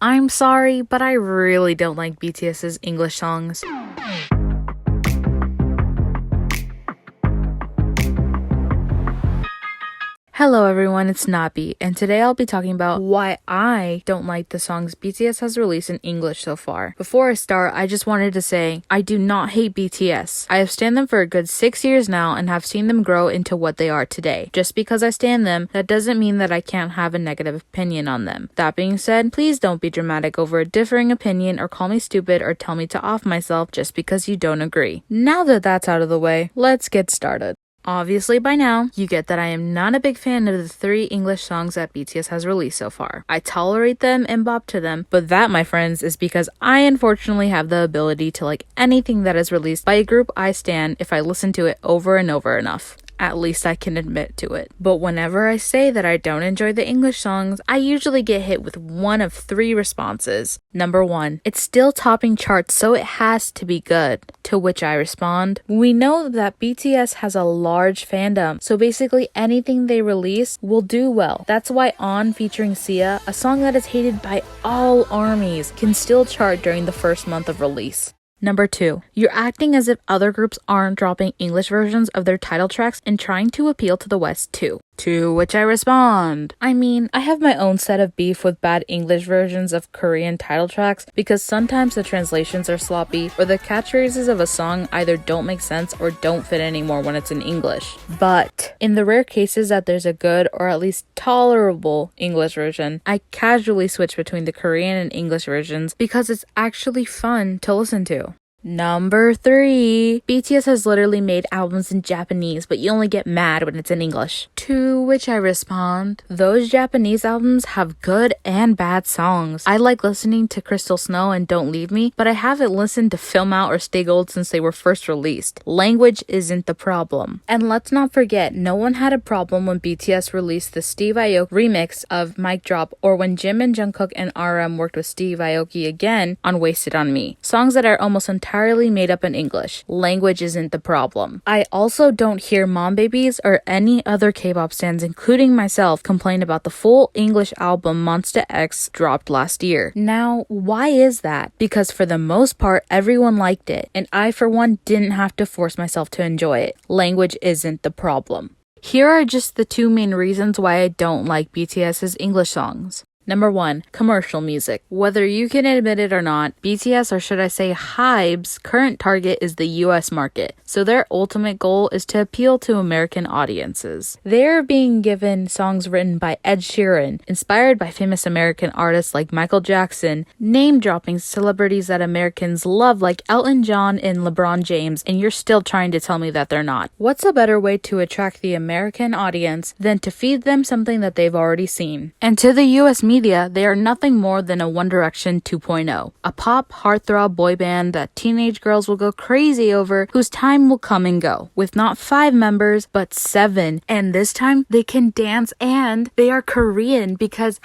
I'm sorry, but I really don't like BTS's English songs. Hello everyone, it's Nabi, and today I'll be talking about why I don't like the songs BTS has released in English so far. Before I start, I just wanted to say, I do not hate BTS. I have stan them for a good 6 years now and have seen them grow into what they are today. Just because I stan them, that doesn't mean that I can't have a negative opinion on them. That being said, please don't be dramatic over a differing opinion or call me stupid or tell me to off myself just because you don't agree. Now that that's out of the way, let's get started. Obviously by now, you get that I am not a big fan of the 3 English songs that BTS has released so far. I tolerate them and bop to them, but that, my friends, is because I unfortunately have the ability to like anything that is released by a group I stan if I listen to it over and over enough. At least I can admit to it. But whenever I say that I don't enjoy the English songs, I usually get hit with one of 3 responses. Number 1, it's still topping charts, so it has to be good. To which I respond, we know that BTS has a large fandom, so basically anything they release will do well. That's why On featuring Sia, a song that is hated by all armies, can still chart during the first month of release. Number 2, you're acting as if other groups aren't dropping English versions of their title tracks and trying to appeal to the West too. To which I respond, I mean, I have my own set of beef with bad English versions of Korean title tracks because sometimes the translations are sloppy or the catchphrases of a song either don't make sense or don't fit anymore when it's in English. But in the rare cases that there's a good or at least tolerable English version, I casually switch between the Korean and English versions because it's actually fun to listen to. Number 3, BTS has literally made albums in Japanese, but you only get mad when it's in English. To which I respond, those Japanese albums have good and bad songs. I like listening to Crystal Snow and Don't Leave Me, but I haven't listened to Film Out or Stay Gold since they were first released. Language isn't the problem. And let's not forget, no one had a problem when BTS released the Steve Aoki remix of Mic Drop or when Jimin, Jungkook, and RM worked with Steve Aoki again on Wasted on Me. Songs that are almost entirely made up in English. Language isn't the problem. I also don't hear mom babies or any other K-pop stans, including myself, complain about the full English album Monsta X dropped last year. Now, why is that? Because for the most part, everyone liked it, and I, for one, didn't have to force myself to enjoy it. Language isn't the problem. Here are just the 2 main reasons why I don't like BTS's English songs. Number 1, commercial music. Whether you can admit it or not, BTS, or should I say HYBE's, current target is the US market, so their ultimate goal is to appeal to American audiences. They're being given songs written by Ed Sheeran, inspired by famous American artists like Michael Jackson, name-dropping celebrities that Americans love like Elton John and LeBron James, and you're still trying to tell me that they're not. What's a better way to attract the American audience than to feed them something that they've already seen? And to the US media, they are nothing more than a One Direction 2.0, a pop heartthrob boy band that teenage girls will go crazy over, whose time will come and go, with not 5 members, but 7. And this time, they can dance and they are Korean because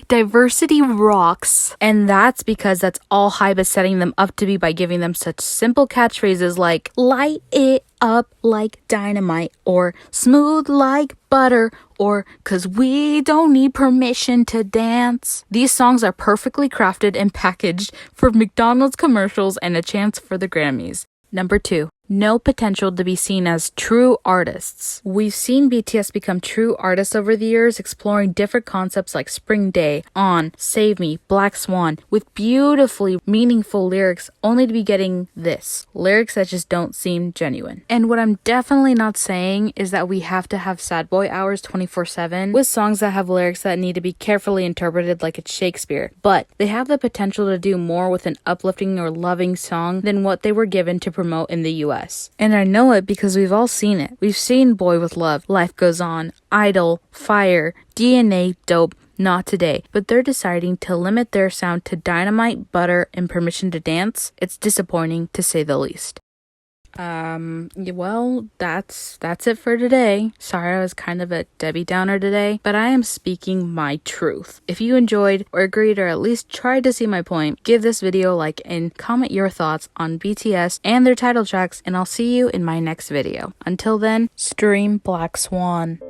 #diversity rocks. And that's because that's all HYBE is setting them up to be by giving them such simple catchphrases like, light it up like dynamite, or smooth like butter, or cause we don't need permission to dance. These songs are perfectly crafted and packaged for McDonald's commercials and a chance for the Grammys. Number 2, no potential to be seen as true artists. We've seen BTS become true artists over the years, exploring different concepts like Spring Day, On, Save Me, Black Swan, with beautifully meaningful lyrics, only to be getting this. Lyrics that just don't seem genuine. And what I'm definitely not saying is that we have to have sad boy hours 24/7 with songs that have lyrics that need to be carefully interpreted like it's Shakespeare. But they have the potential to do more with an uplifting or loving song than what they were given to promote in the US. And I know it because we've all seen it. We've seen Boy with Love, Life Goes On, Idol, Fire, DNA, Dope, Not Today. But they're deciding to limit their sound to Dynamite, Butter, and Permission to Dance. It's disappointing to say the least. Well, that's it for today. Sorry I was kind of a Debbie Downer today, but I am speaking my truth. If you enjoyed or agreed or at least tried to see my point, give this video a like and comment your thoughts on BTS and their title tracks, and I'll see you in my next video. Until then, stream Black Swan.